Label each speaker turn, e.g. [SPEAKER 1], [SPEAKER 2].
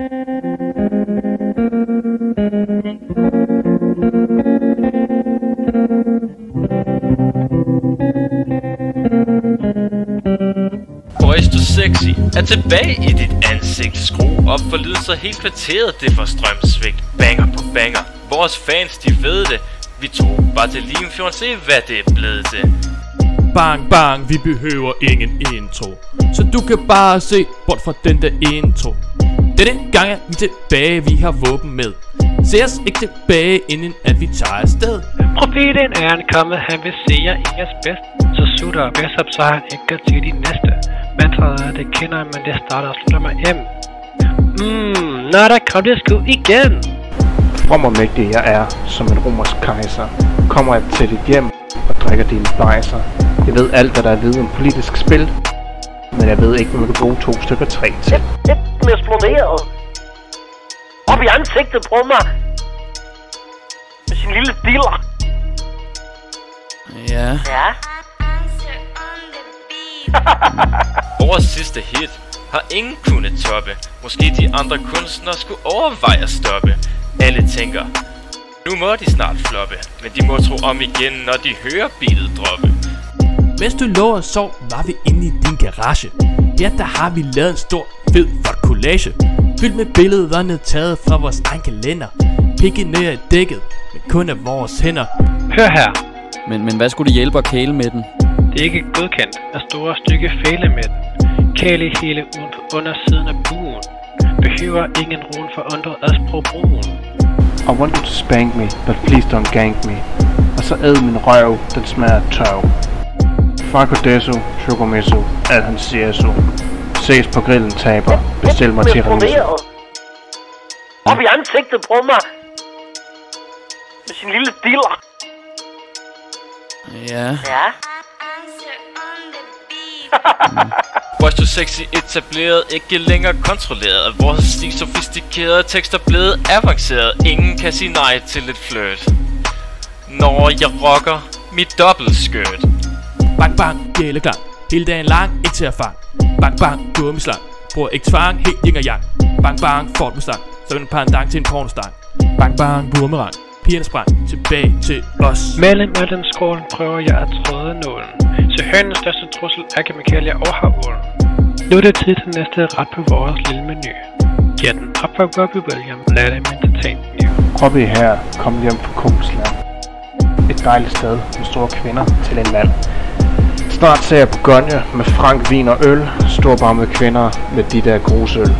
[SPEAKER 1] Boys to Sexy er tilbage i dit ansigt. Skru op for lyd, så helt kvarteret det får strømsvigt. Banger på banger, vores fans de ved det. Vi tog bare til Limfjorden, se hvad det er blevet til.
[SPEAKER 2] Bang bang, vi behøver ingen intro, så du kan bare se bort fra den der intro. Denne gang er vi tilbage, vi har våben med. Se os ikke tilbage, inden at vi tager afsted.
[SPEAKER 3] Profeten er kommet, han vil se jer i jeres bedst. Så sutter og bedst op, så han ikke går til de næste. Mantraet det kender, men det starter og slutter med M. Nå der kom det sgu igen.
[SPEAKER 4] From og mægtig jeg er, som en romersk kejser, kommer jeg til dit hjem og drikker dine bajser. Jeg ved alt, hvad der er at vide om politisk spil, men jeg ved ikke, hvad man kan bruge 2 stykker 3 til.
[SPEAKER 5] Det eksploderede. Op i ansigtet på mig. Med sin lille diller.
[SPEAKER 6] Ja.
[SPEAKER 5] Ja.
[SPEAKER 1] Vores sidste hit har ingen kunnet toppe. Måske de andre kunstnere skulle overveje at stoppe. Alle tænker, nu må de snart floppe, men de må tro om igen, når de hører beatet droppe.
[SPEAKER 2] Mens du lå og sov, var vi inde i din garage. Ja, der har vi lavet en stor, fed, flot collage. Fyldt med billederne taget fra vores egen kalender. Pikket ned i dækket, men kun af vores hænder.
[SPEAKER 3] Hør her.
[SPEAKER 6] Men hvad skulle det hjælpe at kæle med den?
[SPEAKER 3] Det er ikke godkendt at store stykke fæle med den. Kæle hele uden på undersiden af buen. Behøver ingen run for undret at sprog brugen.
[SPEAKER 4] I want you to spank me, but please don't gank me. Og så æd min røv, den smager af tørv. Farcodesso, chocomesso, alt han siger så. Ses på grillen taber, bestil mig tiramisu.
[SPEAKER 5] Op i ansigtet på mig. Med sin lille diller.
[SPEAKER 6] Ja.
[SPEAKER 5] Ja.
[SPEAKER 1] Boys to Sexy etableret, ikke længere kontrolleret. Vores stil sofistikerede, tekster blevet avanceret. Ingen kan sige nej til et flirt, når jeg rocker mit dobbeltskørt.
[SPEAKER 2] Bang bang, gæleklang, hele dagen lang, ikke til at fange. Bang bang, gummislang, bruger ikke tvang, helt yin og yang. Bang bang, Ford Mustang, så en pandang til en pornostang. Bang bang, boomerang, pigerne sprang tilbage til os.
[SPEAKER 3] Mellem af den skålen prøver jeg at tråde nålen. Så hønens største trussel er kemikalier og havålen. Nu er det tid til næste ret på vores lille menu. Giv den op for Robbie Williams, lad dem entertain you.
[SPEAKER 4] Robbie her, kom hjem fra Kokosland. Et dejligt sted med store kvinder til en mand. Snart ser jeg på Gonje med Frank, vin og øl. Storbarmede kvinder med de der grusøl.